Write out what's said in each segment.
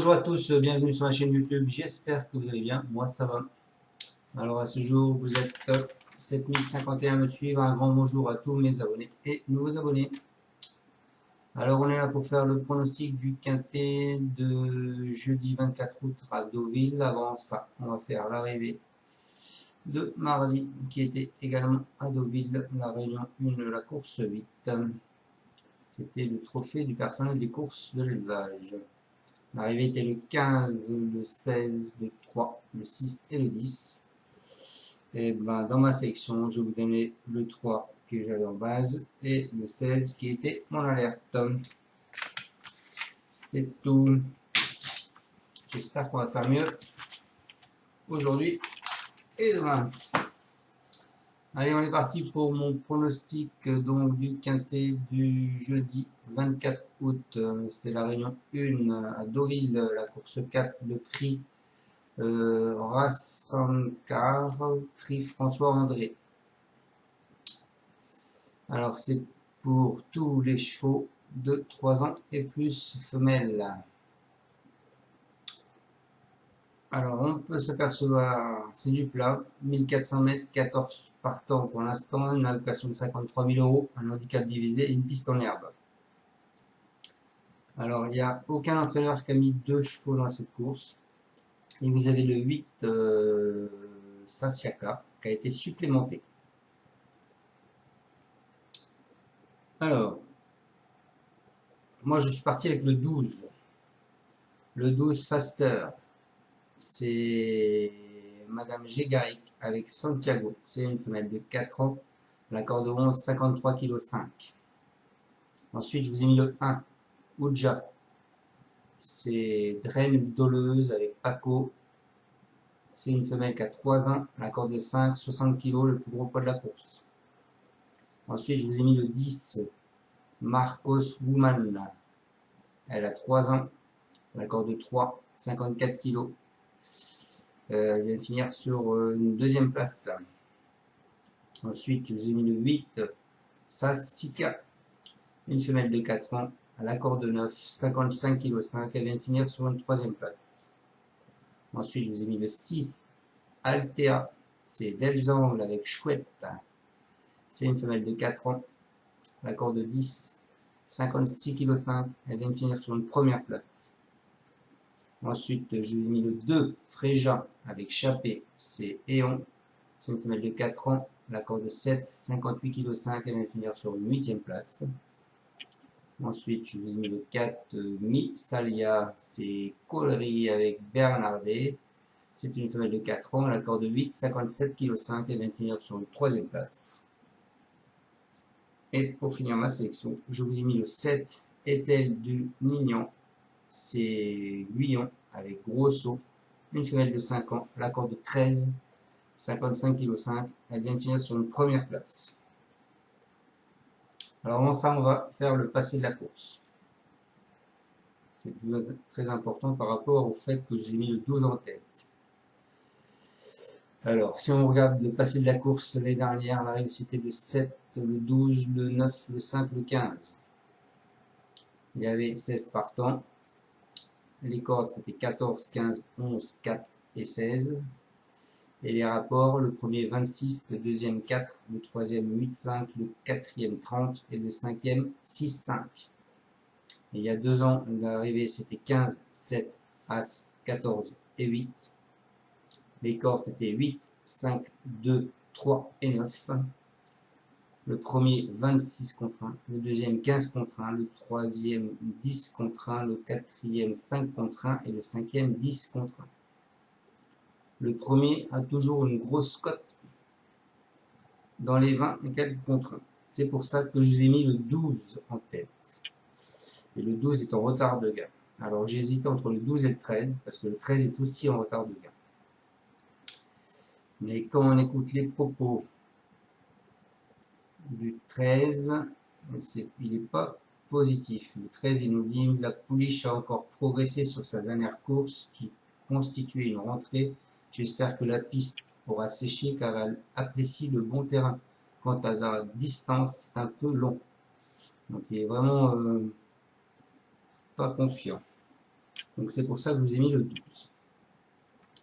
Bonjour à tous, bienvenue sur ma chaîne YouTube, j'espère que vous allez bien, moi ça va. Alors à ce jour, vous êtes 7051 à me suivre, un grand bonjour à tous mes abonnés et nouveaux abonnés. Alors on est là pour faire le pronostic du quintet de jeudi 24 août à Deauville. Avant ça, on va faire l'arrivée de mardi qui était également à Deauville, la réunion 1 de la course 8. C'était le trophée du personnel des courses de l'élevage. L'arrivée était le 15, le 16, le 3, le 6 et le 10. Et ben, dans ma sélection, je vais vous donner le 3 que j'avais en base et le 16 qui était mon alerte. C'est tout. J'espère qu'on va faire mieux aujourd'hui et demain. Allez, on est parti pour mon pronostic donc du quintet du jeudi 24 août. C'est la réunion 1 à Deauville, la course 4, le prix Rassancar, prix François André. Alors c'est pour tous les chevaux de 3 ans et plus femelles. Alors on peut s'apercevoir, c'est du plat, 1400 mètres, 14 partants pour l'instant, une allocation de 53 000 €, un handicap divisé et une piste en herbe. Alors il n'y a aucun entraîneur qui a mis 2 chevaux dans cette course. Et vous avez le 8 Sassiaka qui a été supplémenté. Alors, moi je suis parti avec le 12. Le 12 Faster, c'est Madame Gégaric avec Santiago. C'est une femelle de 4 ans, l'accord de 11, 53,5 kg. Ensuite, je vous ai mis le 1, Uja. C'est Draine Doleuse avec Paco. C'est une femelle qui a 3 ans, l'accord de 5, 60 kg, le plus gros poids de la course. Ensuite, je vous ai mis le 10, Marcos Woman. Elle a 3 ans, l'accord de 3, 54 kg. Elle vient de finir sur une deuxième place. Ensuite, je vous ai mis le 8, Sassika, une femelle de 4 ans, à l'accord de 9, 55,5 kg. Elle vient de finir sur une troisième place. Ensuite, je vous ai mis le 6, Altea, c'est Delzangle avec Chouette. C'est une femelle de 4 ans, l'accord de 10, 56,5 kg. Elle vient de finir sur une première place. Ensuite, je lui ai mis le 2, Fréja, avec Chappé, c'est Éon. C'est une femelle de 4 ans, l'accord de 7, 58,5 kg. Elle vient de finir sur une 8e place. Ensuite, je vous ai mis le 4, Misalia, c'est Collery avec Bernardet. C'est une femelle de 4 ans, l'accord de 8, 57,5 kg. Elle vient de finir sur une 3e place. Et pour finir ma sélection, je vous ai mis le 7, Ethel du Nignan. C'est Guyon avec Grosso, une femelle de 5 ans, l'accord de 13, 55,5 kg. Elle vient de finir sur une première place. Alors avant ça, on va faire le passé de la course. C'est très important par rapport au fait que j'ai mis le 12 en tête. Alors, si on regarde le passé de la course l'année dernière, la règle c'était le 7, le 12, le 9, le 5, le 15. Il y avait 16 partants. Les cordes c'était 14, 15, 11, 4 et 16. Et les rapports, le premier 26, le deuxième 4, le troisième 8, 5, le quatrième 30 et le cinquième 6, 5. Et il y a 2 ans, l'arrivée c'était 15, 7, As, 14 et 8. Les cordes c'était 8, 5, 2, 3 et 9. Le premier 26 contre 1, le deuxième 15 contre 1, le troisième 10 contre 1, le quatrième 5 contre 1 et le cinquième 10 contre 1. Le premier a toujours une grosse cote dans les 20 et 4 contre 1. C'est pour ça que je vous ai mis le 12 en tête. Et le 12 est en retard de gain. Alors j'hésite entre le 12 et le 13, parce que le 13 est aussi en retard de gain. Mais quand on écoute les propos du 13, il n'est pas positif. Le 13, il nous dit la pouliche a encore progressé sur sa dernière course qui constituait une rentrée. J'espère que la piste aura séché car elle apprécie le bon terrain. Quant à la distance, c'est un peu long. Donc il est vraiment pas confiant. Donc c'est pour ça que je vous ai mis le 12.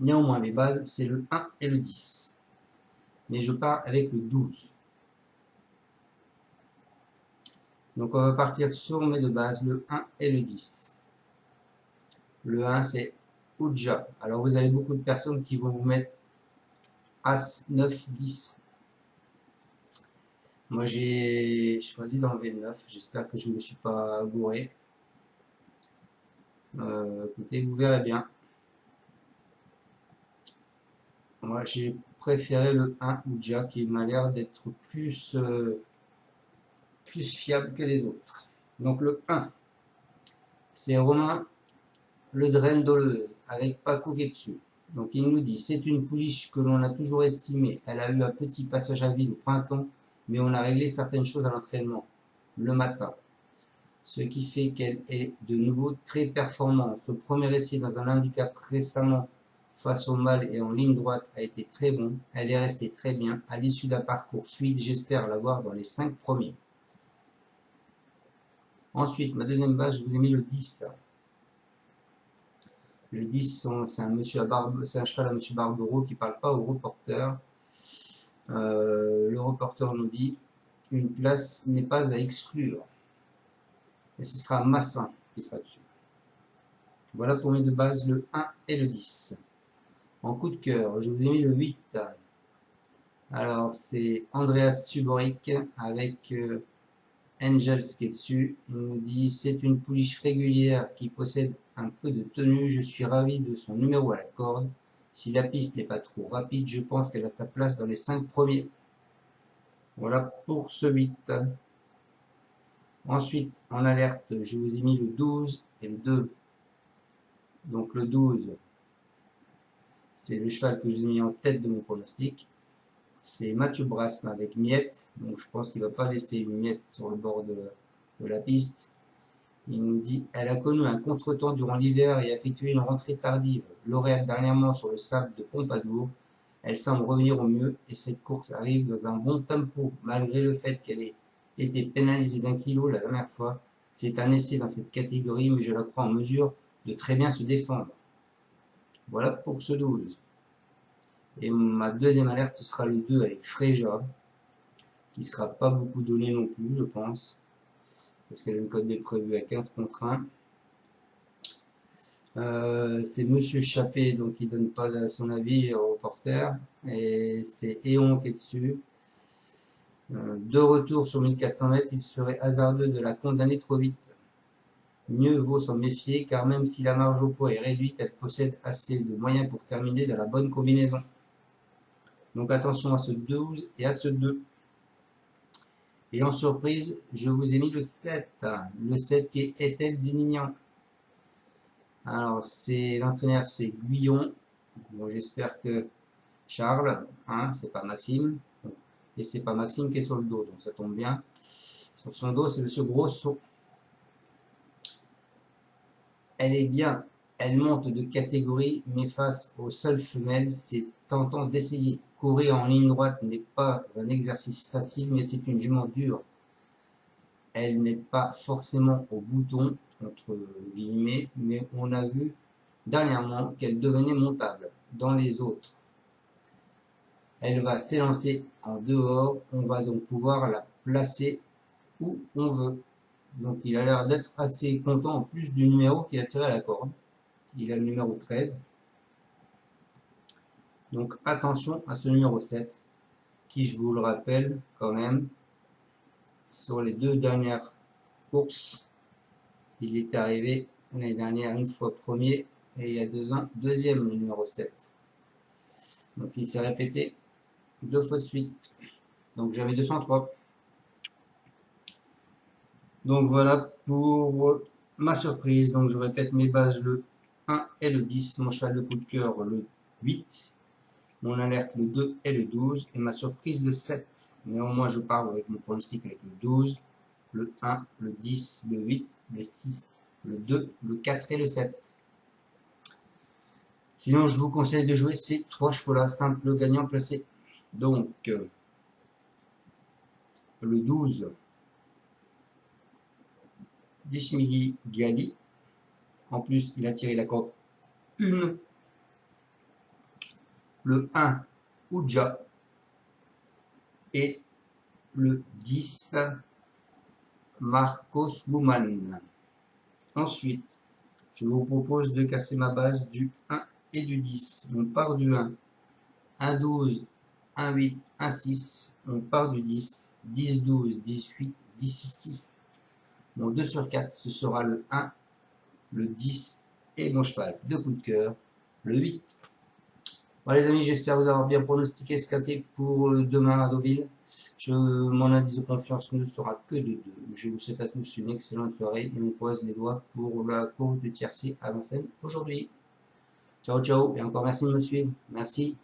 Néanmoins, les bases, c'est le 1 et le 10. Mais je pars avec le 12. Donc on va partir sur mes deux bases, le 1 et le 10. Le 1, c'est Ouija. Alors vous avez beaucoup de personnes qui vont vous mettre As, 9, 10. Moi j'ai choisi d'enlever le 9. J'espère que je ne me suis pas gouré. Écoutez, vous verrez bien. Moi j'ai préféré le 1 Ouija qui m'a l'air d'être plus fiable que les autres. Donc le 1, c'est Romain Le Doleuse avec Paco qui est dessus. Donc il nous dit, c'est une pouliche que l'on a toujours estimée. Elle a eu un petit passage à vide au printemps, mais on a réglé certaines choses à l'entraînement, le matin. Ce qui fait qu'elle est de nouveau très performante. Ce premier essai dans un handicap récemment face au mâle et en ligne droite a été très bon. Elle est restée très bien. À l'issue d'un parcours fluide, j'espère l'avoir dans les 5 premiers. Ensuite, ma deuxième base, je vous ai mis le 10. Le 10, c'est un cheval à monsieur Barbero qui ne parle pas au reporter. Le reporter nous dit une place n'est pas à exclure. Et ce sera Massin qui sera dessus. Voilà pour mes deux bases, le 1 et le 10. En coup de cœur, je vous ai mis le 8. Alors, c'est Andreas Suboric avec Angels qui est dessus. Il nous dit c'est une pouliche régulière qui possède un peu de tenue. Je suis ravi de son numéro à la corde. Si la piste n'est pas trop rapide, je pense qu'elle a sa place dans les 5 premiers. Voilà pour ce 8. Ensuite, en alerte, je vous ai mis le 12 et le 2. Donc le 12, c'est le cheval que je vous ai mis en tête de mon pronostic. C'est Mathieu Brasme avec Miette. Donc je pense qu'il ne va pas laisser une miette sur le bord de la piste. Il nous dit elle a connu un contretemps durant l'hiver et a effectué une rentrée tardive. Lauréate dernièrement sur le sable de Pompadour. Elle semble revenir au mieux et cette course arrive dans un bon tempo, malgré le fait qu'elle ait été pénalisée d'1 kilo la dernière fois. C'est un essai dans cette catégorie, mais je la crois en mesure de très bien se défendre. Voilà pour ce 12. Et ma deuxième alerte, ce sera le 2 avec Fréja, qui ne sera pas beaucoup donné non plus, je pense, parce qu'elle a une cote de prévue à 15 contre 1. C'est Monsieur Chappé, donc il donne pas son avis au reporter. Et c'est Eon qui est dessus. De retour sur 1400 mètres, il serait hasardeux de la condamner trop vite. Mieux vaut s'en méfier, car même si la marge au poids est réduite, elle possède assez de moyens pour terminer dans la bonne combinaison. Donc attention à ce 12 et à ce 2. Et en surprise, je vous ai mis le 7. Le 7 qui est Ethel Dunignan. Alors, c'est l'entraîneur, c'est Guyon. Bon, j'espère que Charles, hein, c'est pas Maxime. Et c'est pas Maxime qui est sur le dos, donc ça tombe bien. Sur son dos, c'est Monsieur Grosso. Elle est bien, elle monte de catégorie, mais face aux seules femelles, c'est tentant d'essayer. Courir en ligne droite n'est pas un exercice facile, mais c'est une jument dure. Elle n'est pas forcément au bouton, entre guillemets, mais on a vu dernièrement qu'elle devenait montable dans les autres. Elle va s'élancer en dehors, on va donc pouvoir la placer où on veut. Donc il a l'air d'être assez content en plus du numéro qu'il a tiré à la corde. Il a le numéro 13. Donc attention à ce numéro 7, qui je vous le rappelle quand même, sur les 2 dernières courses, il est arrivé l'année dernière une fois premier et il y a 2 ans deuxième le numéro 7. Donc il s'est répété 2 fois de suite. Donc j'avais 203. Donc voilà pour ma surprise. Donc je répète mes bases, le 1 et le 10. Mon cheval de coup de cœur, le 8. Mon alerte, le 2 et le 12. Et ma surprise, le 7. Néanmoins, je pars avec mon pronostic avec le 12, le 1, le 10, le 8, le 6, le 2, le 4 et le 7. Sinon, je vous conseille de jouer ces 3 chevaux-là, simple gagnant placé. Donc, le 12, Dishmili Gali, En plus, il a tiré la corde 1. Le 1, Ouja. Et le 10, Marcos Woman. Ensuite, je vous propose de casser ma base du 1 et du 10. On part du 1. 1, 12, 1, 8, 1, 6. On part du 10. 10, 12, 18, 18, 6. Mon 2 sur 4, ce sera le 1, le 10 et mon cheval de coup de cœur, le 8. Voilà les amis, j'espère vous avoir bien pronostiqué ce quintet pour demain à Deauville. Mon indice de confiance ne sera que de 2. Je vous souhaite à tous une excellente soirée et on croise les doigts pour la course du tiercé à Vincennes aujourd'hui. Ciao ciao et encore merci de me suivre. Merci.